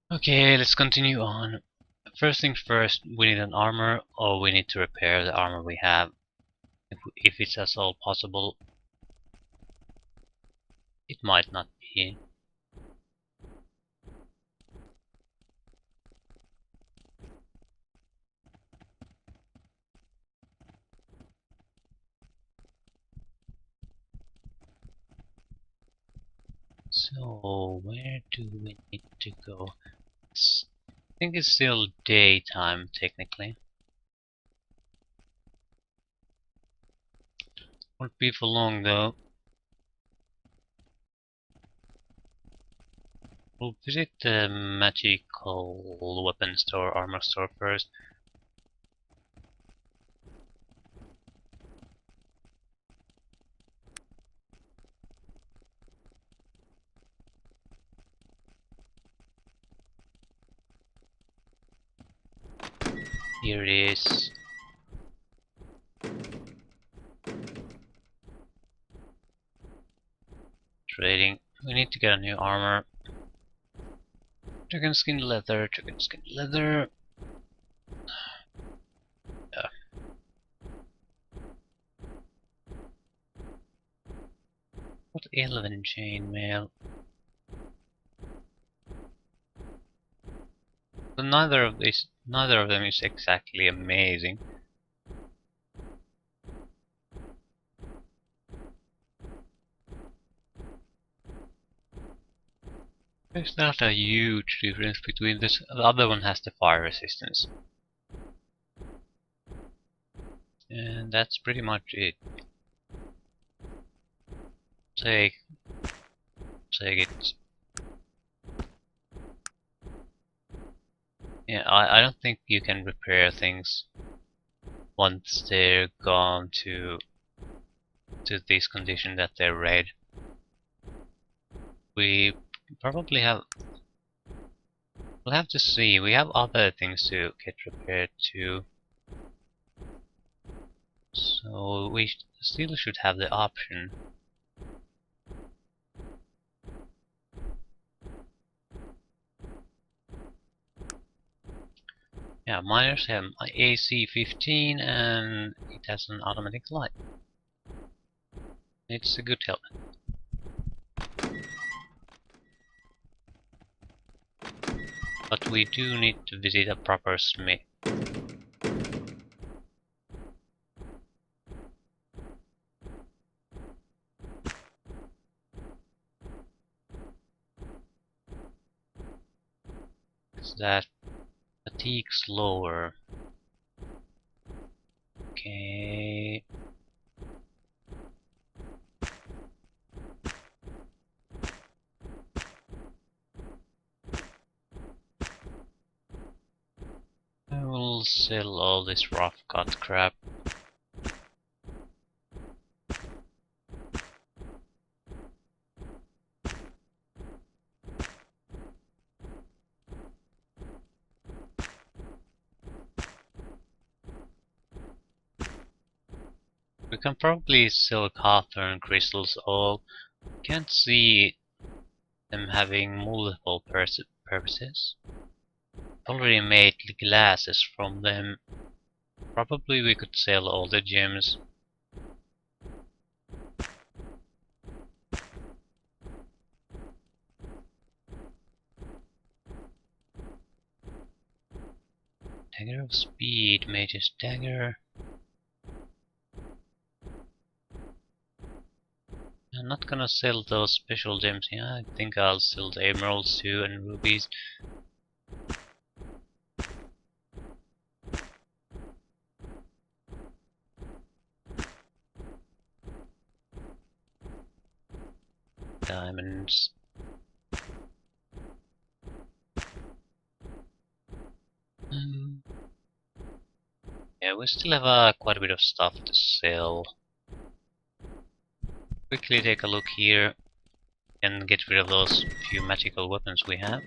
Okay, let's continue on. First things first, we need an armor, or we need to repair the armor we have. If it's at all possible, it might not be. So, where do we need to go? I think it's still daytime, technically. Won't be for long, though. We'll visit the magical weapon store, armor store first. Here it is. Trading. We need to get a new armor. Chicken skin leather, chicken skin leather. Yeah. What elven chainmail? So neither of them is exactly amazing. There's not a huge difference between this. The other one has the fire resistance. And that's pretty much it. Take it. Yeah, I don't think you can repair things once they're gone to this condition that they're red. We probably have. We'll have to see. We have other things to get repaired too. So we still should have the option. Yeah, miners have AC 15 and it has an automatic light. It's a good helmet. But we do need to visit a proper smith. Is that fatigue slower? Okay. I will sell all this rough cut crap. We can probably sell hawthorn crystals all. Can't see them having multiple purposes. Already made glasses from them. Probably we could sell all the gems. Dagger of speed, mage's dagger. I'm not gonna sell those special gems here. I think I'll sell the emeralds too and rubies. Diamonds. Yeah, we still have quite a bit of stuff to sell. Quickly take a look here and get rid of those few magical weapons we have.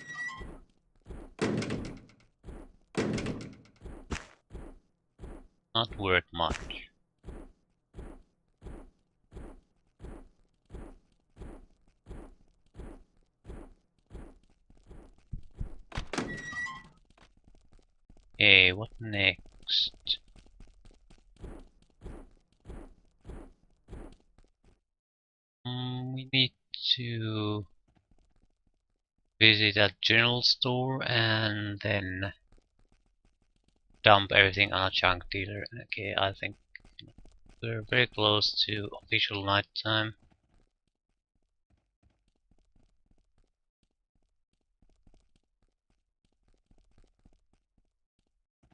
Not worth much. Okay, what next? We need to visit a general store and then dump everything on a junk dealer. Okay, I think we're very close to official nighttime.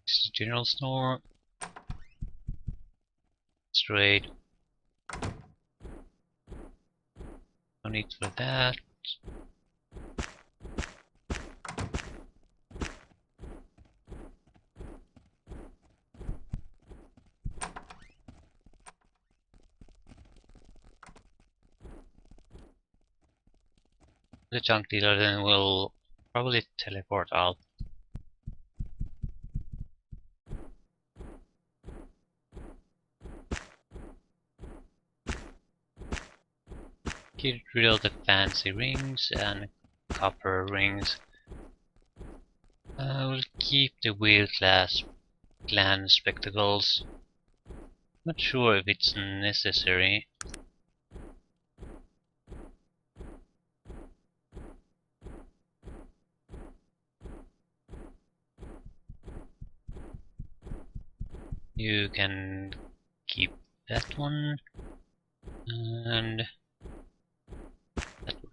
This is general store. Straight. No need for that. The junk dealer then will probably teleport out. Get rid of the fancy rings and copper rings. I will keep the wheel class clan spectacles. Not sure if it's necessary. You can keep that one and that one.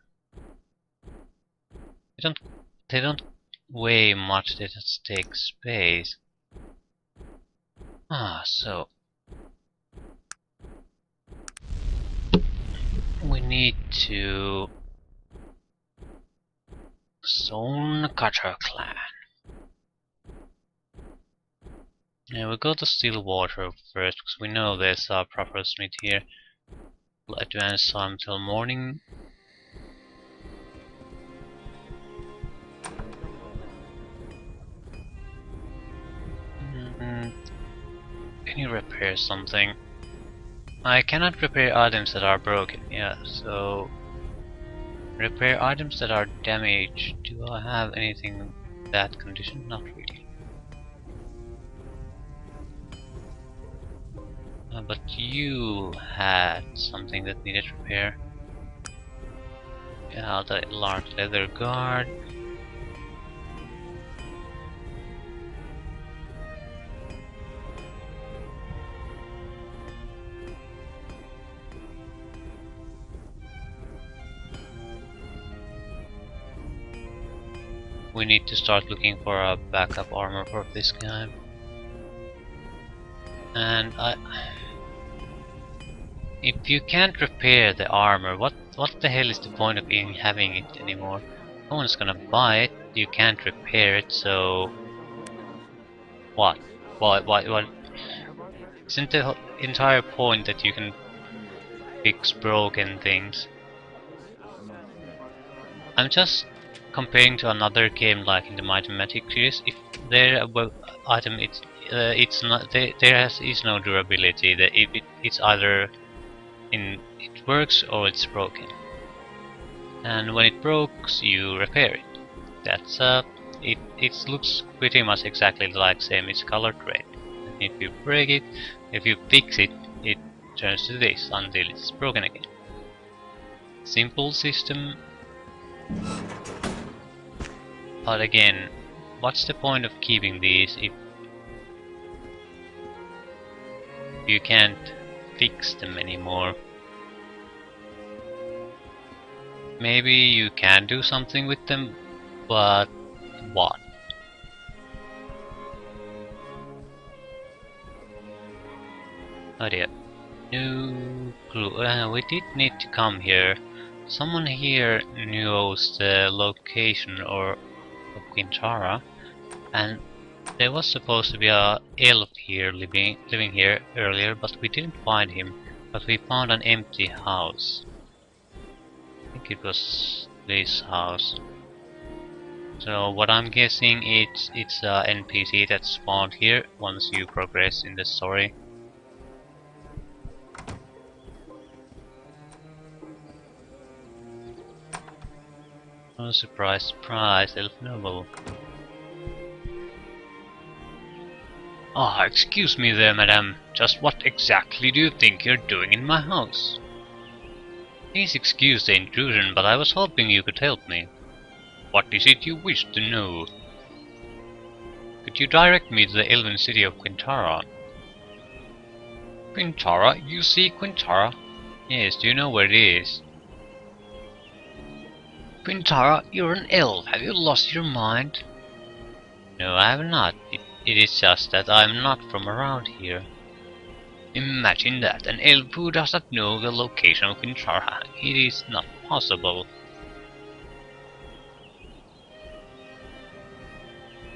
They don't weigh much, they just take space. So we need to stonecutter clan. Yeah, we'll go to Stillwater first because we know there's a proper smith here. We'll advance time till morning. Can you repair something? I cannot repair items that are broken. Yeah, so repair items that are damaged. Do I have anything in that condition? Not really. But you had something that needed repair. Yeah, the large leather guard. We need to start looking for a backup armor for this guy. And if you can't repair the armor, what the hell is the point of even having it anymore? No one's gonna buy it. You can't repair it, so what? What? Isn't the entire point that you can fix broken things? I'm just comparing to another game like in the Mathematic series. If their item it's not is no durability. That if it's either it works or it's broken. And when it breaks, you repair it. That's it looks pretty much exactly like same. It's colored red. And if you break it, if you fix it, it turns to this until it's broken again. Simple system. But again, what's the point of keeping these if you can't fix them anymore? Maybe you can do something with them, but what? Oh dear. No clue. We did need to come here. Someone here knows the location of Quintarra, and there was supposed to be a elf here living here earlier, but we didn't find him. But we found an empty house. I think it was this house. So what I'm guessing it's a NPC that spawned here once you progress in the story. Oh, surprise, surprise, elf noble. Ah, excuse me there, madam. Just what exactly do you think you're doing in my house? Please excuse the intrusion, but I was hoping you could help me. What is it you wish to know? Could you direct me to the elven city of Quintarra? Quintarra? You see Quintarra? Yes, do you know where it is? Quintarra, you're an elf. Have you lost your mind? No, I have not. It is just that I'm not from around here. Imagine that, an elf who does not know the location of Quintarra. It is not possible.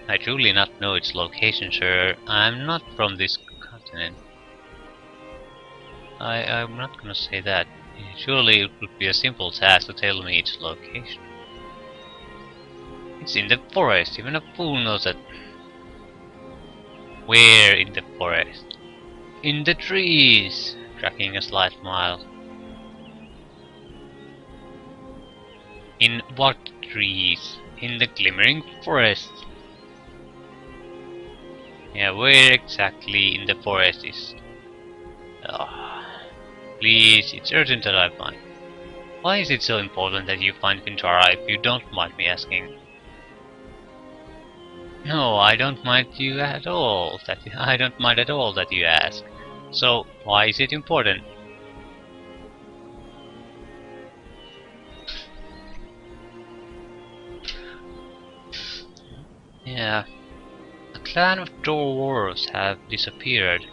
I truly not know its location, sir. I'm not from this continent. I'm not gonna say that. Surely it would be a simple task to tell me its location. It's in the forest, even a fool knows that. Where in the forest? In the trees! Cracking a slight smile. In what trees? In the glimmering forest. Yeah, where exactly in the forest is? Please, it's urgent that I find. Why is it so important that you find Quintarra if you don't mind me asking? No, I don't mind you at all. I don't mind at all that you ask. So, why is it important? Yeah, a clan of dwarves have disappeared.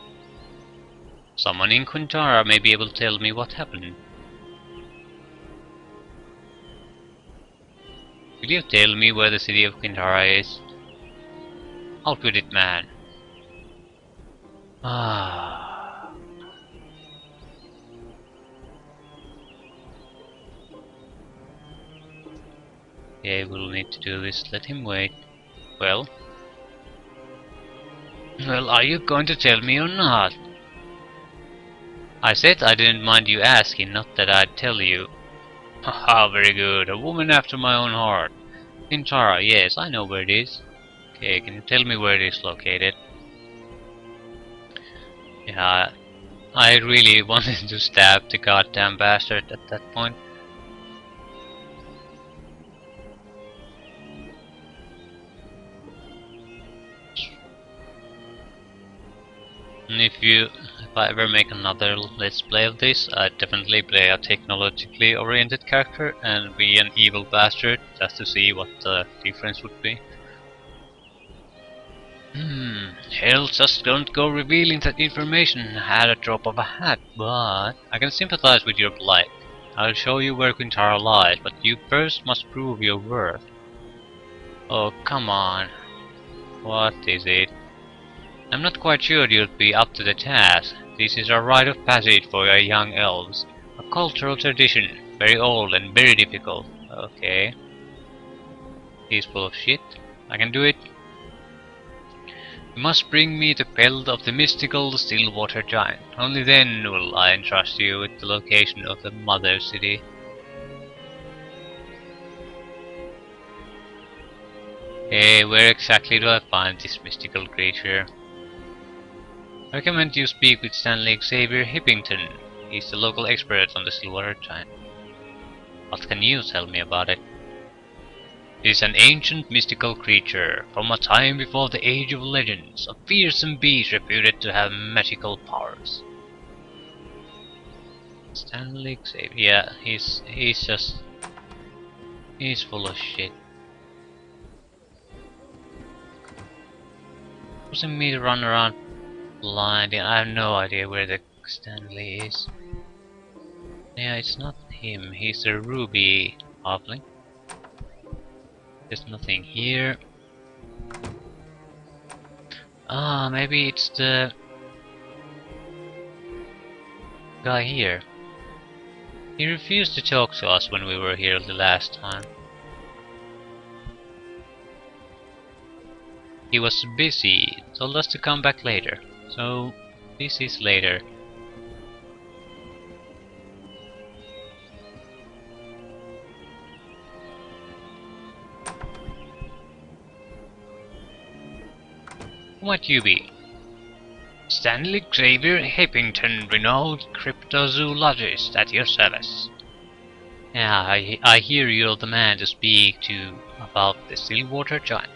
Someone in Quintarra may be able to tell me what happened. Will you tell me where the city of Quintarra is? Out with it, man. Ah. Yeah, we'll need to do this. Let him wait. Well? Well, are you going to tell me or not? I said I didn't mind you asking, not that I'd tell you. Haha, very good. A woman after my own heart. Quintarra, yes, I know where it is. Okay, can you tell me where it is located? Yeah, I really wanted to stab the goddamn bastard at that point. And if I ever make another let's play of this, I'd definitely play a technologically oriented character and be an evil bastard, just to see what the difference would be. Hell, just don't go revealing that information at a drop of a hat, but I can sympathize with your plight. I'll show you where Quintarra lies, but you first must prove your worth. Oh, come on. What is it? I'm not quite sure you'd be up to the task. This is a rite of passage for your young elves. A cultural tradition, very old and very difficult. Okay. He's full of shit. I can do it. You must bring me the pelt of the mystical Stillwater Giant. Only then will I entrust you with the location of the Mother City. Hey, where exactly do I find this mystical creature? I recommend you speak with Stanley Xavier Hippington. He's the local expert on the Stillwater Giant. What can you tell me about it? It is an ancient mystical creature, from a time before the Age of Legends, a fearsome beast reputed to have magical powers. Stanley Xavier, yeah, he's full of shit. Forcing me to run around blind, I have no idea where the Stanley is. Yeah, it's not him, he's a ruby halfling. There's nothing here. Ah, maybe it's the guy here. He refused to talk to us when we were here the last time. He was busy, told us to come back later. So, this is later. Who might you be? Stanley Xavier Hippington, renowned cryptozoologist at your service. Yeah, I hear you're the man to speak to about the Stillwater Giant.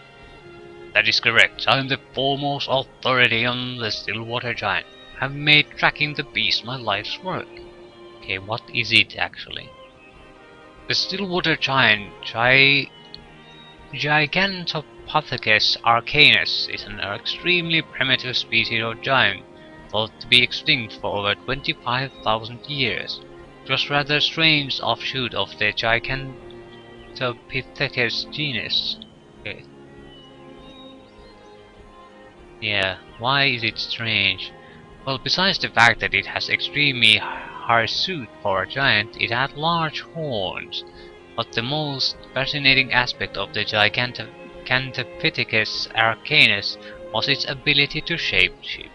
That is correct. I am the foremost authority on the Stillwater Giant. I've made tracking the beast my life's work. Okay, what is it actually? The Stillwater Giant, Gigantopithecus arcanus, is an extremely primitive species of giant, thought to be extinct for over 25,000 years. It was rather a strange offshoot of the Gigantopithecus genus. Okay. Yeah, why is it strange? Well, besides the fact that it has extremely hirsute for a giant, it had large horns. But the most fascinating aspect of the Gigantopithecus arcanus was its ability to shapeshift.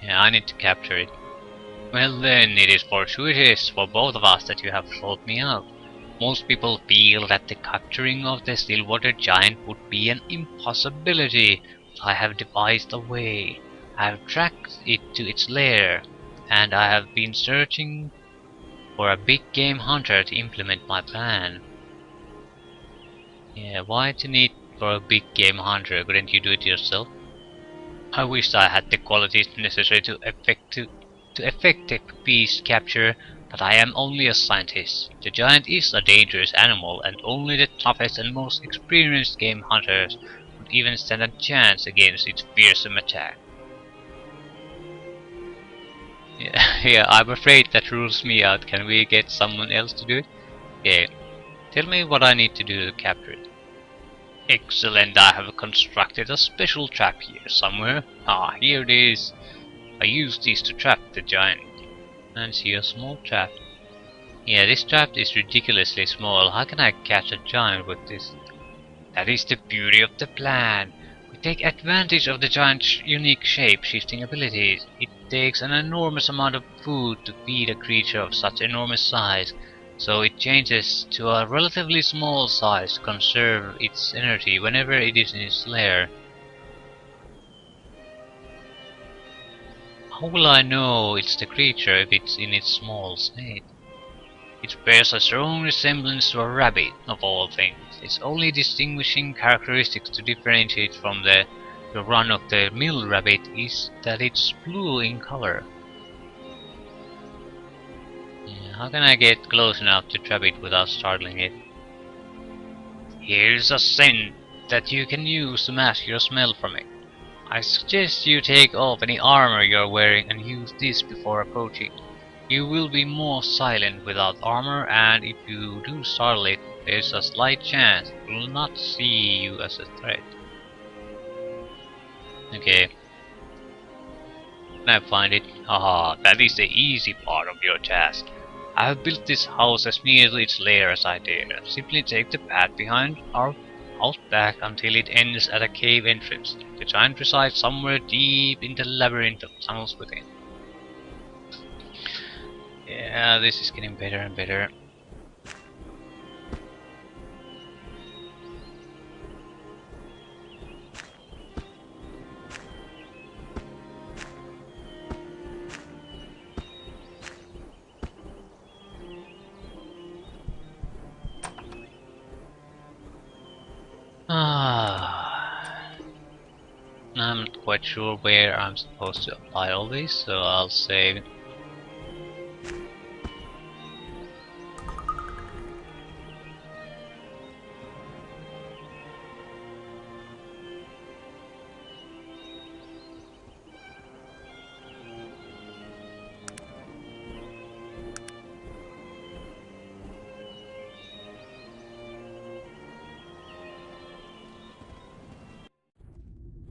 Yeah, I need to capture it. Well then, it is fortuitous for both of us that you have sought me out. Most people feel that the capturing of the Stillwater Giant would be an impossibility, but I have devised a way. I have tracked it to its lair, and I have been searching for a big game hunter to implement my plan. Yeah, why do you need for a big game hunter? Couldn't you do it yourself? I wish I had the qualities necessary to effective beast capture, but I am only a scientist. The giant is a dangerous animal, and only the toughest and most experienced game hunters would even stand a chance against its fearsome attack. Yeah, I'm afraid that rules me out. Can we get someone else to do it? Yeah. Tell me what I need to do to capture it. Excellent, I have constructed a special trap here somewhere. Ah, here it is. I used this to trap the giant. And see a small trap. Yeah, this trap is ridiculously small. How can I catch a giant with this? That is the beauty of the plan. We take advantage of the giant's unique shape-shifting abilities. It takes an enormous amount of food to feed a creature of such enormous size, so it changes to a relatively small size to conserve its energy whenever it is in its lair. How will I know it's the creature if it's in its small state? It bears a strong resemblance to a rabbit, of all things. Its only distinguishing characteristics to differentiate from the run-of-the-mill rabbit is that it's blue in color. Yeah, how can I get close enough to trap it without startling it? Here's a scent that you can use to mask your smell from it. I suggest you take off any armor you're wearing and use this before approaching. You will be more silent without armor, and if you do startle it, there's a slight chance it will not see you as a threat. Okay. Can I find it? Haha, that is the easy part of your task. I have built this house as near to its lair as I dare. Simply take the path behind our house back until it ends at a cave entrance. The giant resides somewhere deep in the labyrinth of tunnels within. Yeah, this is getting better and better. I'm not quite sure where I'm supposed to apply all this, so I'll save.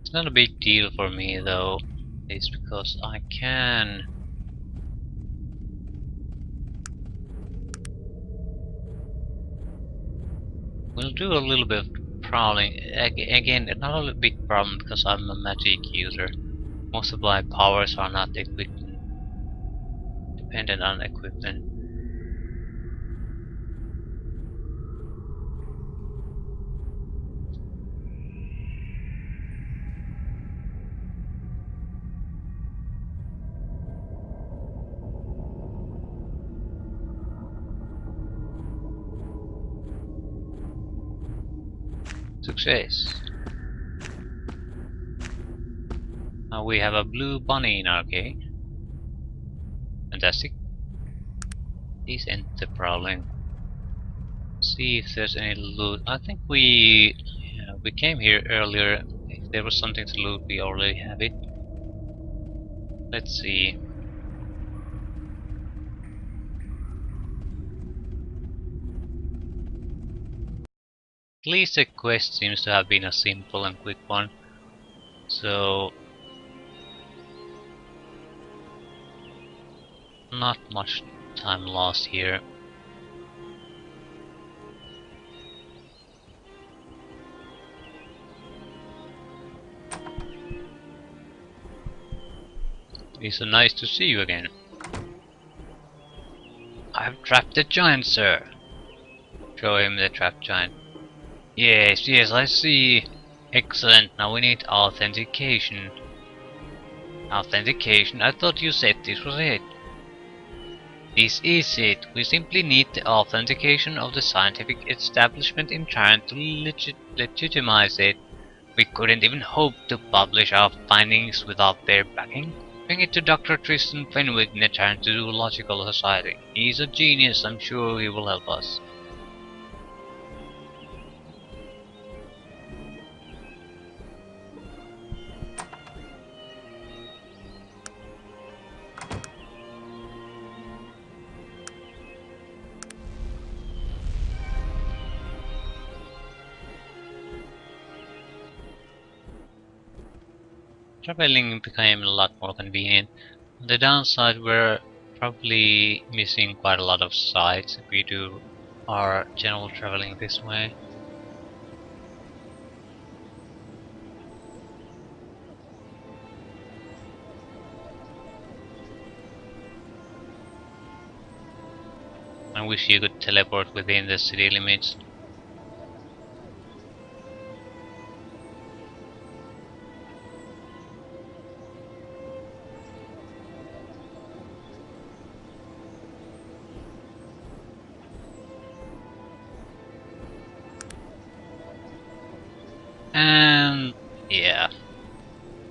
It's not a big deal for me though. It's because I can. We'll do a little bit of prowling. Again, not a big problem because I'm a magic user. Most of my powers are not equipment dependent on equipment. Success. Now we have a blue bunny in our cake. Fantastic. Please enter prowling. See if there's any loot. I think we came here earlier. If there was something to loot, we already have it. Let's see. At least the quest seems to have been a simple and quick one. So not much time lost here. It's so nice to see you again. I've trapped the giant, sir. Show him the trapped giant. Yes, yes, I see. Excellent, now we need authentication. Authentication? I thought you said this was it. This is it. We simply need the authentication of the scientific establishment in trying to legitimize it. We couldn't even hope to publish our findings without their backing. Bring it to Dr. Tristan Fenwick in the Turn to Zoological Society. He's a genius, I'm sure he will help us. Traveling became a lot more convenient. The downside, we're probably missing quite a lot of sites if we do our general traveling this way. I wish you could teleport within the city limits. And yeah,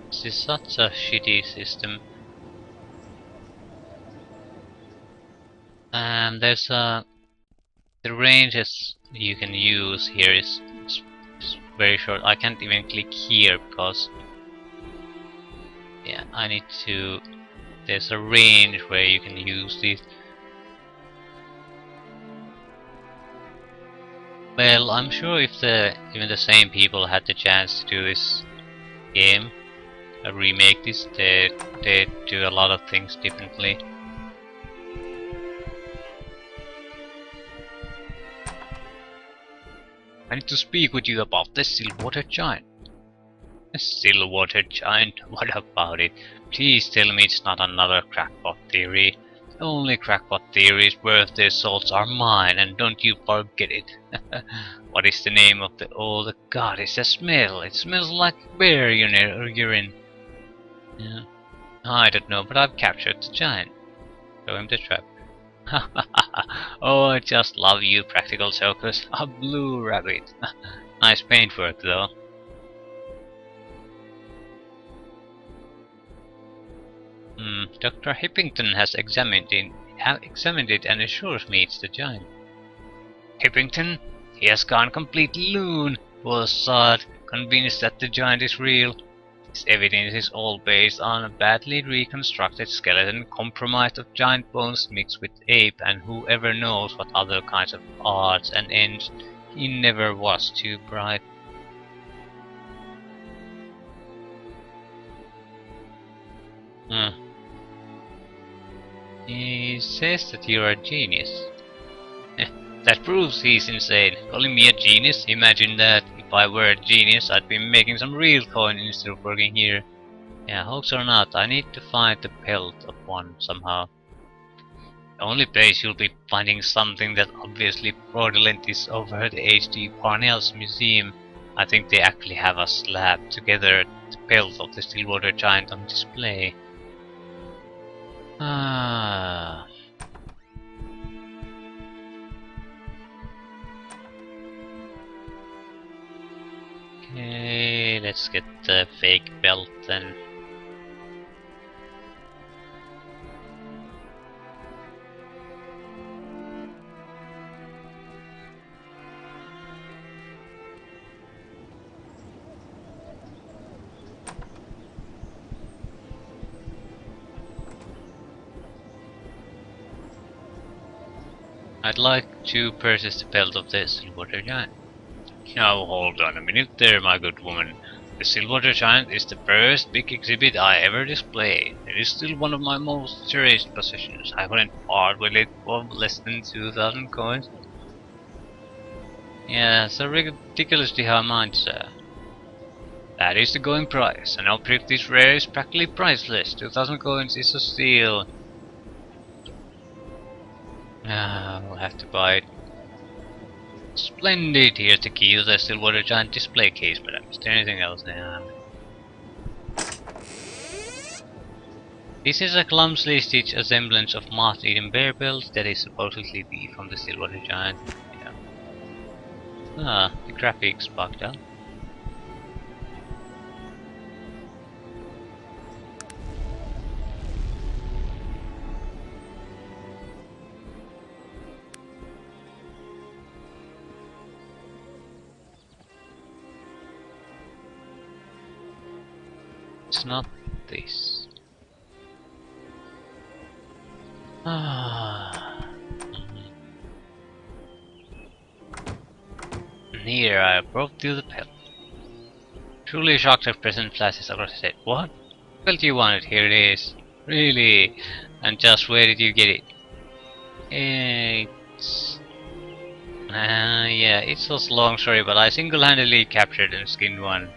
this is such a shitty system. And there's the ranges you can use here is very short. I can't even click here because yeah, I need to. There's a range where you can use this. Well, I'm sure if even the same people had the chance to do this game, remake this, they do a lot of things differently. I need to speak with you about the Stillwater Giant. A Stillwater Giant? What about it? Please tell me it's not another crackpot theory. The only crackpot theories worth their salts are mine, and don't you forget it. What is the name of the old god? It's a smell. It smells like bear urine. Yeah. I don't know, but I've captured the giant. Show him the trap. Oh, I just love you, practical jokers. A blue rabbit. Nice paintwork, though. Dr. Hippington has examined it and assures me it's the giant. Hippington? He has gone complete loon, poor sod, convinced that the giant is real. His evidence is all based on a badly reconstructed skeleton comprised of giant bones mixed with ape and whoever knows what other kinds of odds and ends. He never was too bright. He says that you're a genius. That proves he's insane. Calling me a genius? Imagine that. If I were a genius, I'd be making some real coin instead of working here. Yeah, hoax or not, I need to find the pelt of one somehow. The only place you'll be finding something that obviously fraudulent is over at H.D. Parnell's museum. I think they actually have a slab together the pelt of the Stillwater Giant on display. Ah. Okay, let's get the fake belt then. I'd like to purchase the belt of the Silverwater Giant. Now hold on a minute there, my good woman. The Silverwater Giant is the first big exhibit I ever display. It is still one of my most cherished possessions. I wouldn't part with it for less than 2,000 coins. Yeah, so ridiculously high mind, sir. That is the going price. An object this rare is practically priceless. 2,000 coins is a steal. I'll have to buy it. Splendid! Here's the key to the Silverwater Giant display case, but is there anything else now? This is a clumsily stitched assemblance of moth-eaten bear pelts that is supposedly be from the Silverwater Giant. Yeah. Ah, the graphics bugged out. It's not this. Ah. Here I brought you the pelt. Truly shocked at present flashes across the set. What? Pelt you wanted, here it is. Really? And just where did you get it? It's... yeah, it's a long story, but I single-handedly captured and skinned one.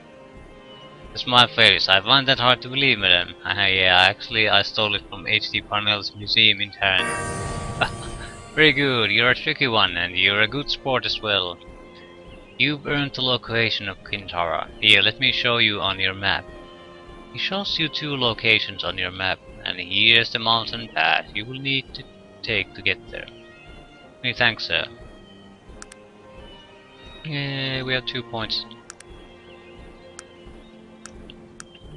It's my face. I find that hard to believe, madam. Yeah, actually, I stole it from H.D. Parnell's museum in Tarn. Very good. You're a tricky one, and you're a good sport as well. You've earned the location of Quintarra. Here, let me show you on your map. It shows you 2 locations on your map, and here's the mountain path you will need to take to get there. Many thanks, sir. Yeah, we have 2 points.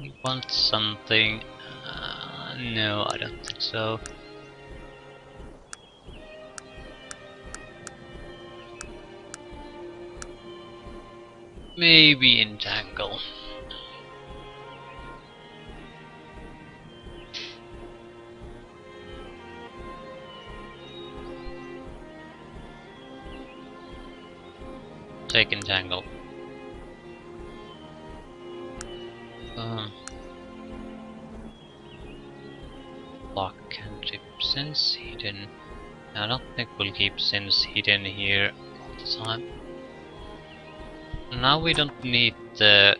You want something? No, I don't think so. Maybe entangle. Take entangle. Lock cantrip sense hidden. I don't think we'll keep sense hidden here all the time. Now we don't need the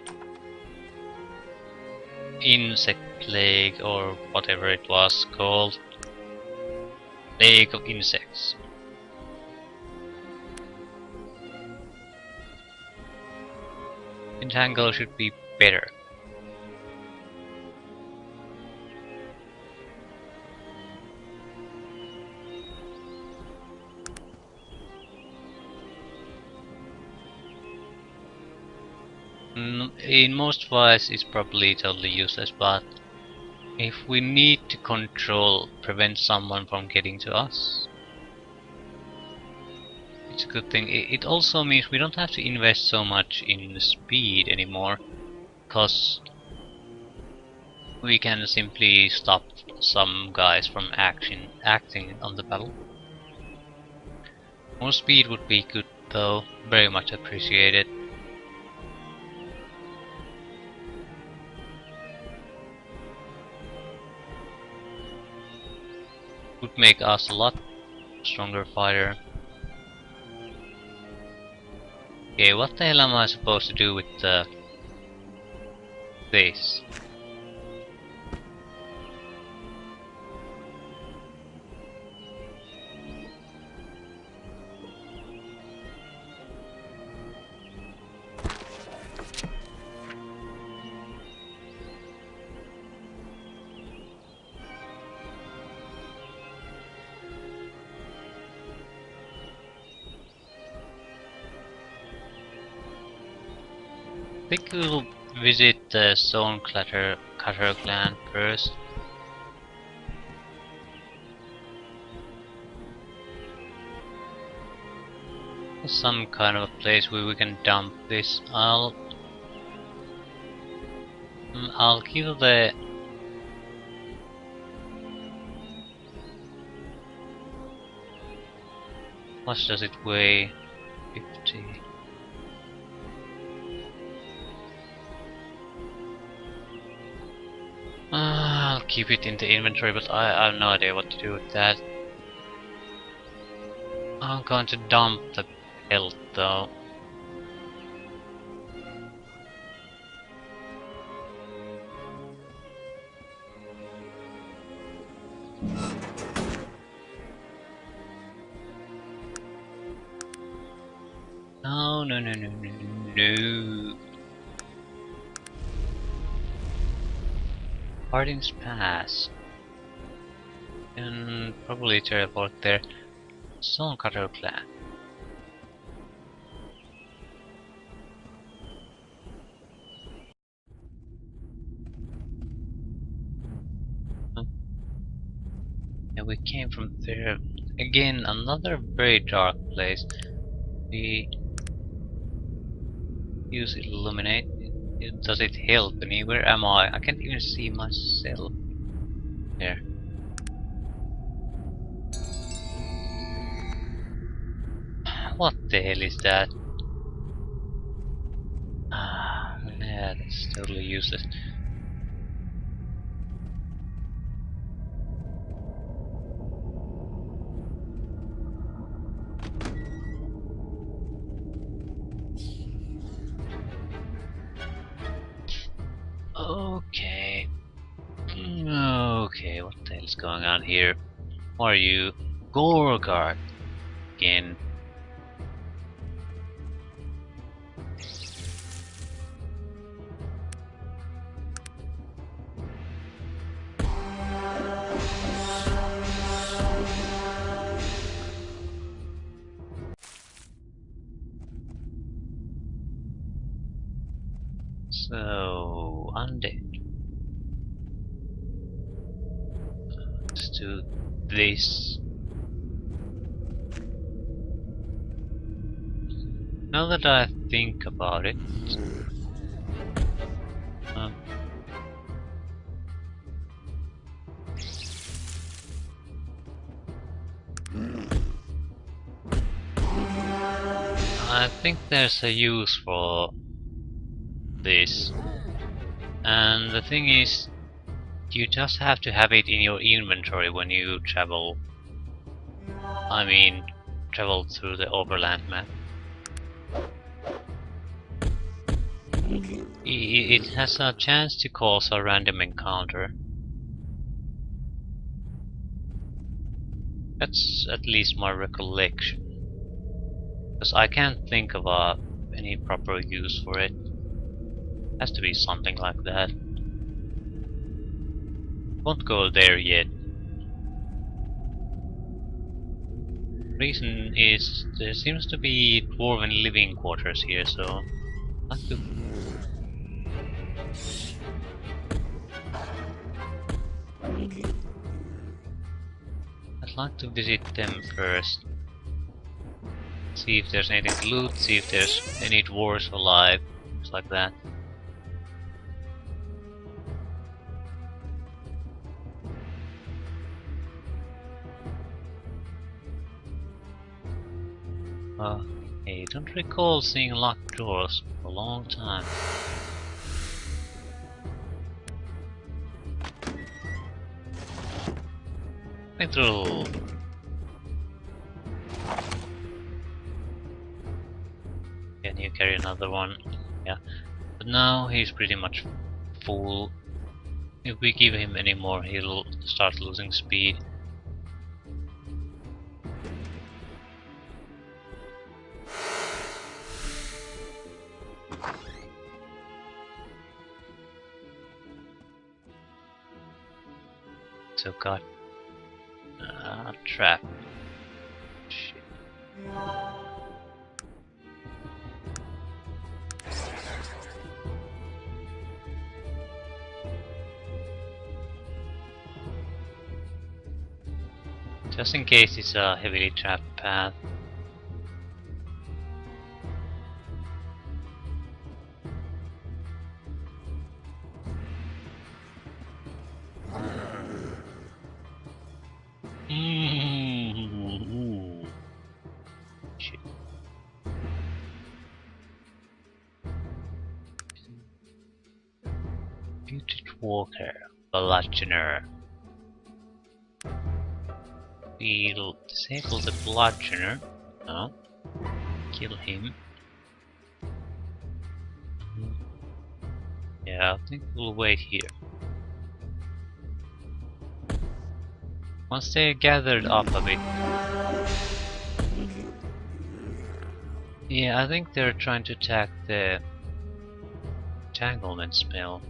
insect plague or whatever it was called. Plague of insects. Entangle should be better. In most fights it's probably totally useless, but if we need to prevent someone from getting to us, it's a good thing. It also means we don't have to invest so much in speed anymore, because we can simply stop some guys from acting on the battle. More speed would be good though, very much appreciated. Would make us a lot stronger fighter. Okay, what the hell am I supposed to do with this? think we'll visit the stonecutter clan first. Some kind of a place where we can dump this. I'll kill the. How much does it weigh? 50. I'll keep it in the inventory, but I have no idea what to do with that. I'm going to dump the pelt though. No, no, no, no, no, no. Harding's Pass. And probably teleport there. Stonecutter clan. Yeah, we came from there. Again, another very dark place. We use illuminate. Does it help me? Where am I? I can't even see myself. There. What the hell is that? Ah, yeah, that's totally useless. Okay. Okay, what the hell is going on here? Who are you? Gorgard again. So, undead. Let's do this. Now that I think about it, um, I think there's a use for this. And the thing is, you just have to have it in your inventory when you travel. I mean, travel through the overland map. It has a chance to cause a random encounter. That's at least my recollection. Because I can't think of any proper use for it. Has to be something like that. Won't go there yet. Reason is there seems to be dwarven living quarters here, so I'd like to visit them first. See if there's anything to loot, see if there's any dwarves alive, things like that. I don't recall seeing locked doors for a long time. Through. Can you carry another one? Yeah. But now he's pretty much full. If we give him any more, he'll start losing speed. So got trap. Shit. Just in case it's a heavily trapped path. Shit. Muted Walker, Bludgeoner. We'll disable the Bludgeoner. No. Kill him. Yeah, I think we'll wait here. Once they're gathered up a bit. Yeah, I think they're trying to attack the entanglement spell.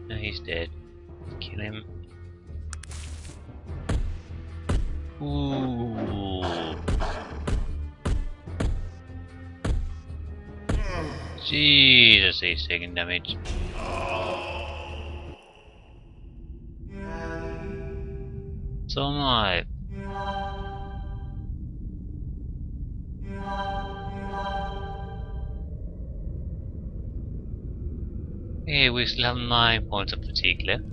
No, he's dead. Kill him. Ooh. Jesus, he's taking damage. So am I. Hey, we still have 9 points of fatigue left.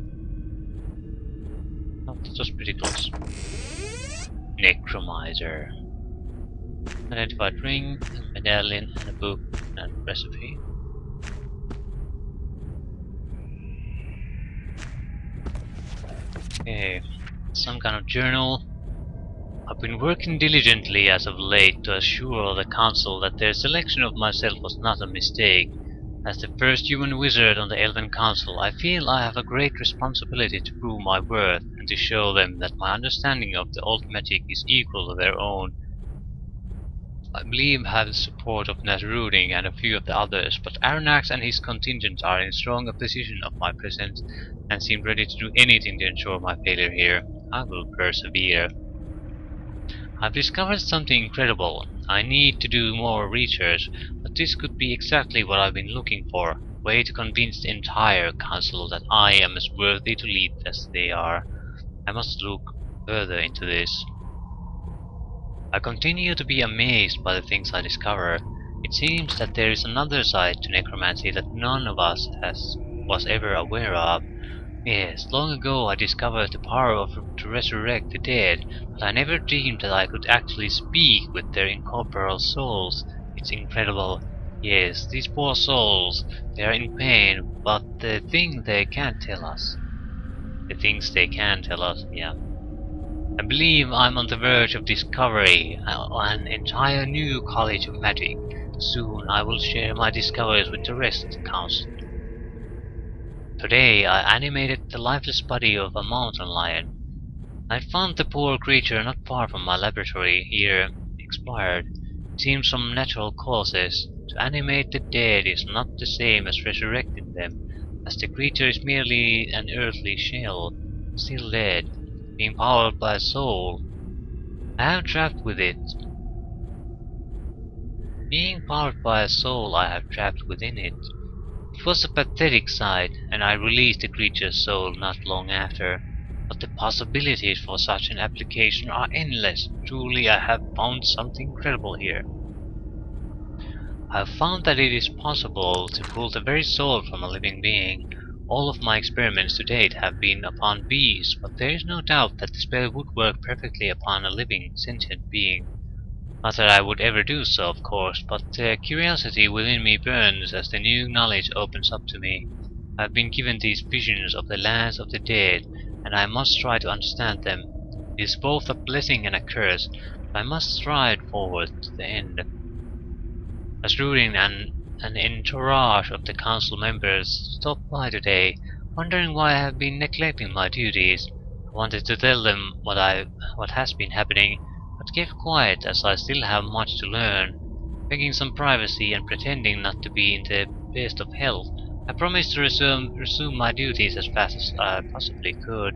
Oh, that was pretty close. Necromiser. Identified ring, a medallion, and a book and recipe. Okay, some kind of journal. I've been working diligently as of late to assure the council that their selection of myself was not a mistake. As the first human wizard on the Elven Council, I feel I have a great responsibility to prove my worth and to show them that my understanding of the old magic is equal to their own. I believe I have the support of Nasruding and a few of the others, but Aranax and his contingent are in strong opposition of my presence and seem ready to do anything to ensure my failure here. I will persevere. I've discovered something incredible. I need to do more research, but this could be exactly what I've been looking for. A way to convince the entire council that I am as worthy to lead as they are. I must look further into this. I continue to be amazed by the things I discover. It seems that there is another side to necromancy that none of us was ever aware of. Yes, long ago I discovered the power to resurrect the dead, but I never dreamed that I could actually speak with their incorporeal souls. It's incredible. Yes, these poor souls, they are in pain, but the things they can't tell us. Yeah. I believe I'm on the verge of discovery, an entire new college of magic. Soon I will share my discoveries with the rest of the council. Today I animated the lifeless body of a mountain lion. I found the poor creature not far from my laboratory here, expired. It seems from natural causes. To animate the dead is not the same as resurrecting them, as the creature is merely an earthly shell, still dead, being powered by a soul. I have trapped with it. Being powered by a soul I have trapped within it. It was a pathetic sight, and I released the creature's soul not long after. But the possibilities for such an application are endless. Truly, I have found something incredible here. I have found that it is possible to pull the very soul from a living being. All of my experiments to date have been upon bees, but there is no doubt that the spell would work perfectly upon a living, sentient being. Not that I would ever do so, of course, but the curiosity within me burns as the new knowledge opens up to me. I have been given these visions of the lands of the dead, and I must try to understand them. It is both a blessing and a curse, but I must stride forward to the end. As Rudin and an entourage of the council members stopped by today, wondering why I have been neglecting my duties. I wanted to tell them what has been happening, but kept quiet as I still have much to learn. Begging some privacy and pretending not to be in the best of health, I promised to resume my duties as fast as I possibly could.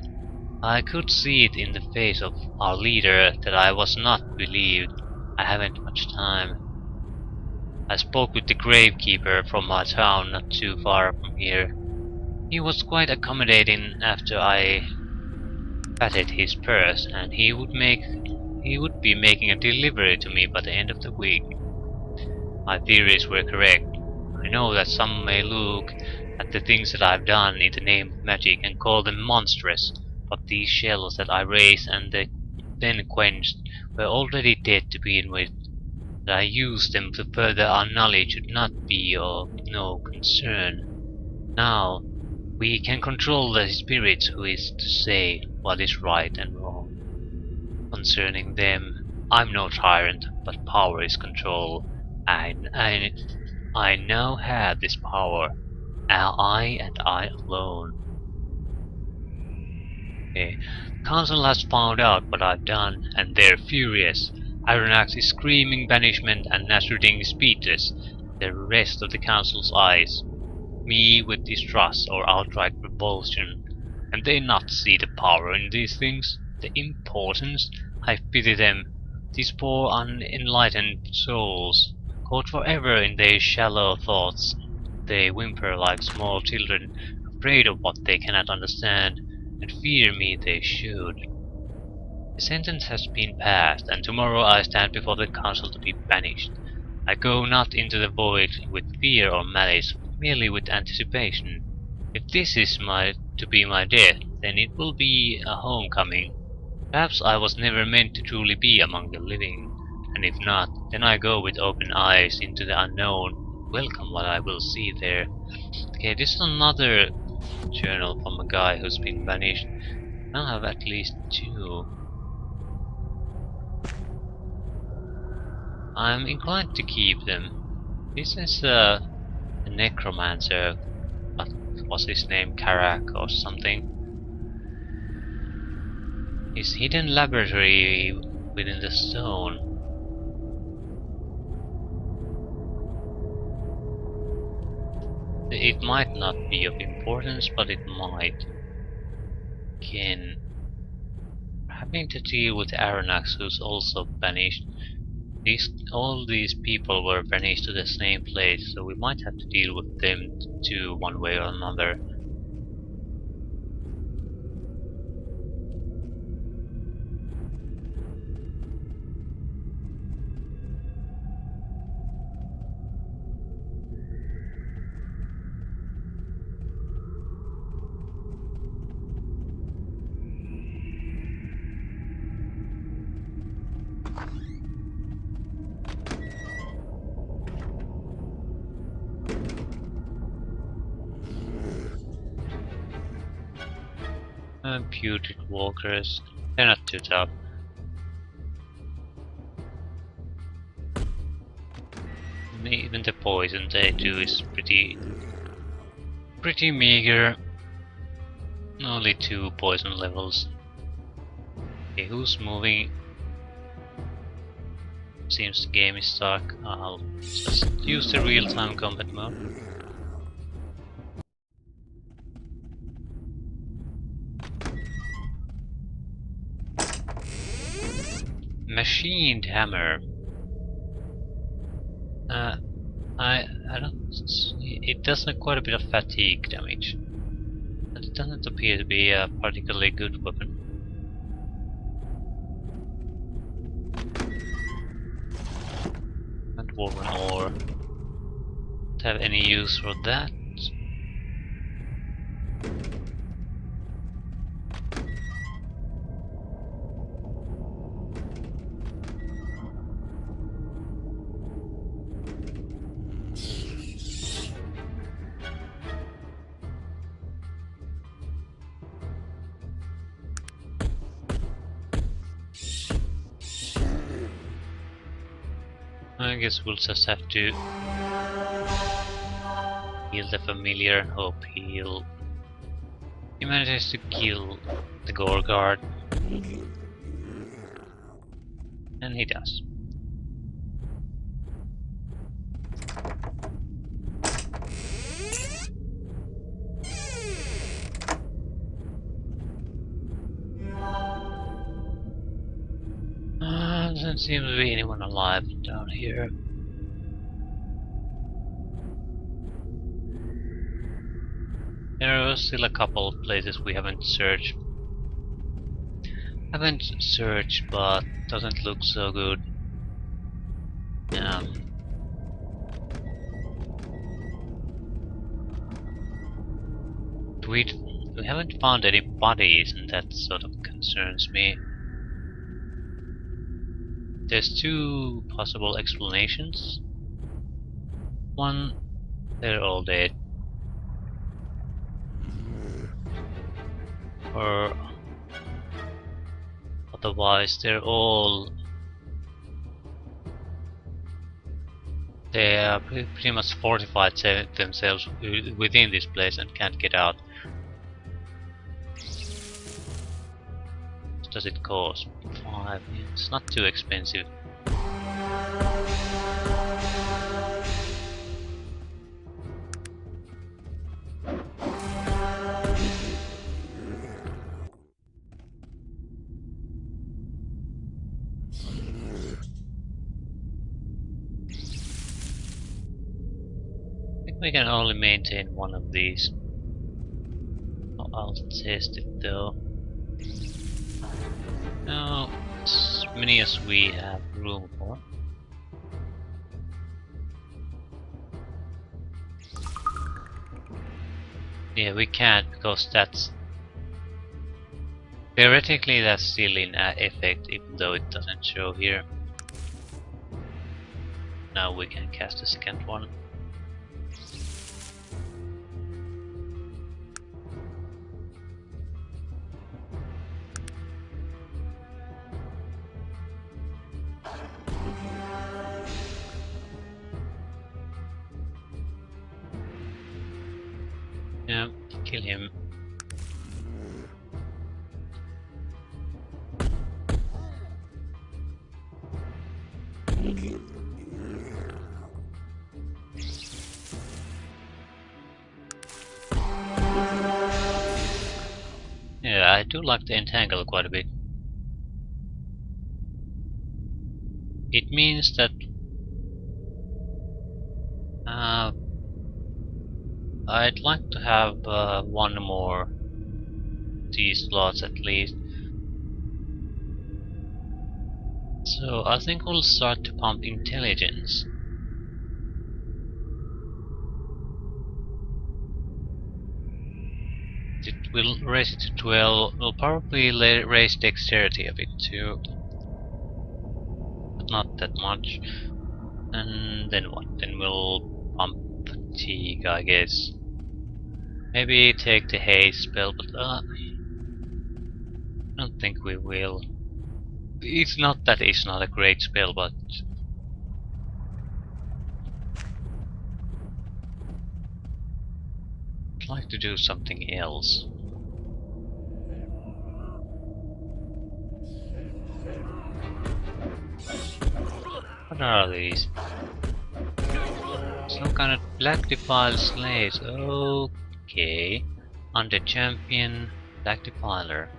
I could see it in the face of our leader that I was not believed. I haven't much time. I spoke with the gravekeeper from my town not too far from here. He was quite accommodating after I patted his purse, and he would be making a delivery to me by the end of the week. My theories were correct. I know that some may look at the things that I've done in the name of magic and call them monstrous, but these shells that I raised and then quenched were already dead to begin with. That I used them to further our knowledge should not be of no concern. Now, we can control the spirits, who is to say what is right and wrong. Concerning them, I'm no tyrant, but power is control. I now have this power. I and I alone. Okay. The council has found out what I've done, and they're furious. Aronnax is screaming banishment and Nasruddin is speechless. The rest of the council's eyes me with distrust or outright revulsion. And they not see the power in these things, the importance. I pity them, these poor unenlightened souls, caught forever in their shallow thoughts. They whimper like small children, afraid of what they cannot understand, and fear me they should. The sentence has been passed, and tomorrow I stand before the council to be banished. I go not into the void with fear or malice, merely with anticipation. If this is to be my death, then it will be a homecoming. Perhaps I was never meant to truly be among the living, and if not, then I go with open eyes into the unknown, welcome what I will see there. Okay, this is another journal from a guy who's been banished. I'll have at least two. I'm inclined to keep them. This is a necromancer. What was his name? Karak or something? His hidden laboratory within the stone. It might not be of importance, but it might. Again, having to deal with Aranax, who's also banished. All these people were banished to the same place, so we might have to deal with them too, one way or another. Putrid walkers, they're not too tough. Even the poison they do is pretty meager. Only 2 poison levels. Okay, who's moving? Seems the game is stuck. I'll just use the real-time combat mode. Machined hammer. I don't. It does quite a bit of fatigue damage. But it doesn't appear to be a particularly good weapon. And woven ore. Don't have any use for that. I guess we'll just have to kill the familiar. Hope he manages to kill the gore guard. And he does. Doesn't seem to be anyone alive down here. There are still a couple of places we haven't searched. But doesn't look so good. Yeah. We haven't found any bodies, and that sort of concerns me. There's two possible explanations. One, they're all dead. Or otherwise, they are pretty much fortified themselves within this place and can't get out. What does it cost? 5. It's not too expensive. I think we can only maintain one of these. I'll test it though. No, as many as we have room for. Yeah, we can't because that's theoretically that's still in effect, even though it doesn't show here. Now we can cast the second one. Yeah, kill him. Yeah, I do like the entangle quite a bit. It means that I'd like to have one more these slots at least. So I think we'll start to pump intelligence. It will raise it to 12. We'll probably raise dexterity a bit too, but not that much. And then what? Then we'll pump fatigue, I guess. Maybe take the haste spell, but I don't think we will. It's not that it's not a great spell, but I'd like to do something else. What are these? Some kind of black defiled slaves. Okay. Under champion, black defiler.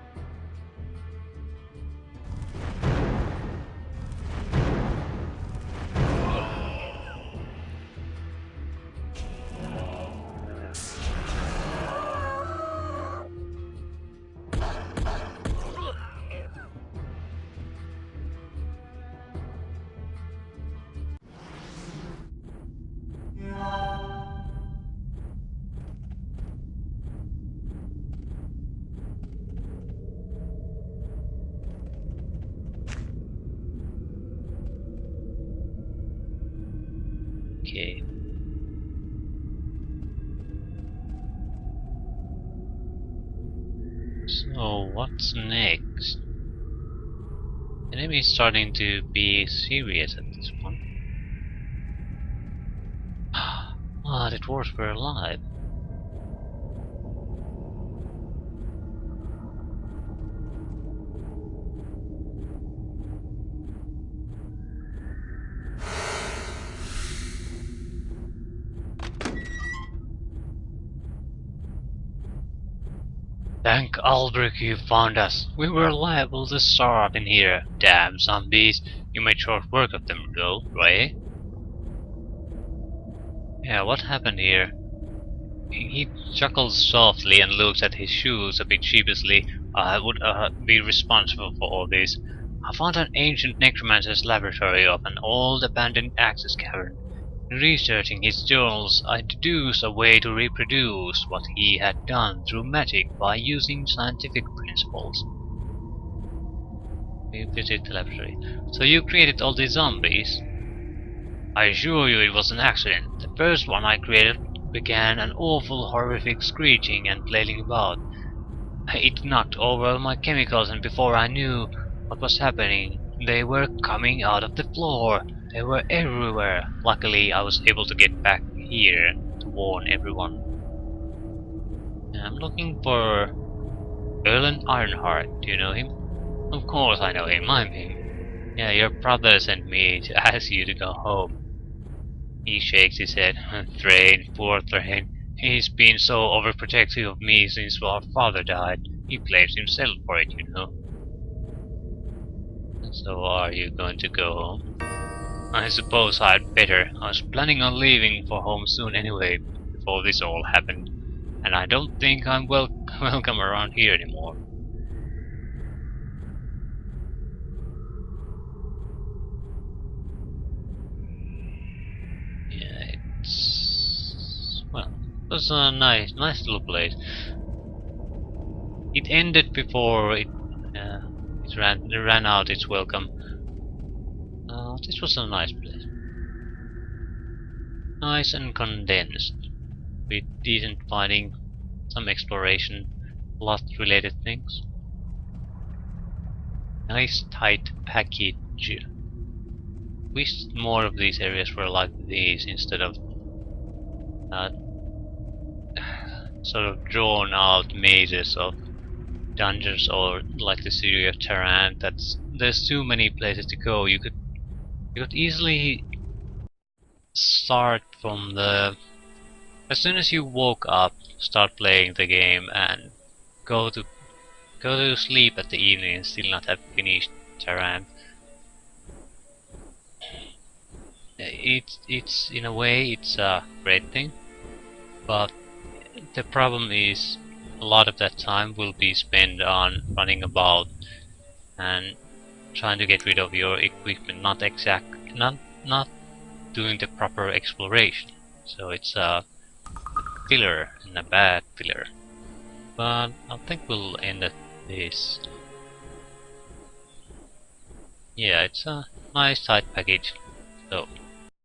Okay. So what's next? The enemy is starting to be serious at this point. Ah, the dwarves were alive. Thank Albrecht you found us. We were liable to starve in here. Damn zombies. You made short work of them though, right? Yeah, what happened here? He chuckles softly and looks at his shoes a bit sheepishly. I would be responsible for all this. I found an ancient necromancer's laboratory of an old abandoned access cavern. In researching his journals, I deduced a way to reproduce what he had done through magic by using scientific principles. We visit the laboratory. So you created all these zombies? I assure you it was an accident. The first one I created began an awful horrific screeching and flailing about. It knocked over all my chemicals, and before I knew what was happening, they were coming out of the floor. They were everywhere. Luckily, I was able to get back here to warn everyone. I'm looking for Erlen Ironheart. Do you know him? Of course I know him. I'm him. Yeah, your brother sent me to ask you to go home. He shakes his head. Thrain, poor Thrain. He's been so overprotective of me since our father died. He blames himself for it, you know. So are you going to go home? I suppose I'd better. I was planning on leaving for home soon anyway, before this all happened. And I don't think I'm welcome around here anymore. Yeah, well, it was a nice little place. It ended before it ran out its welcome. This was a nice place. Nice and condensed, with decent finding, some exploration, plot-related things. Nice tight package. Wish more of these areas were like these instead of uh, sort of drawn out mazes of dungeons or like the city of Terran. There's too many places to go. You could easily start from the as soon as you woke up, start playing the game and go to sleep at the evening and still not have finished Terran. It's in a way it's a great thing, but the problem is a lot of that time will be spent on running about and trying to get rid of your equipment, not doing the proper exploration. So it's a filler and a bad filler. But I think we'll end at this. Yeah, it's a nice tight package. So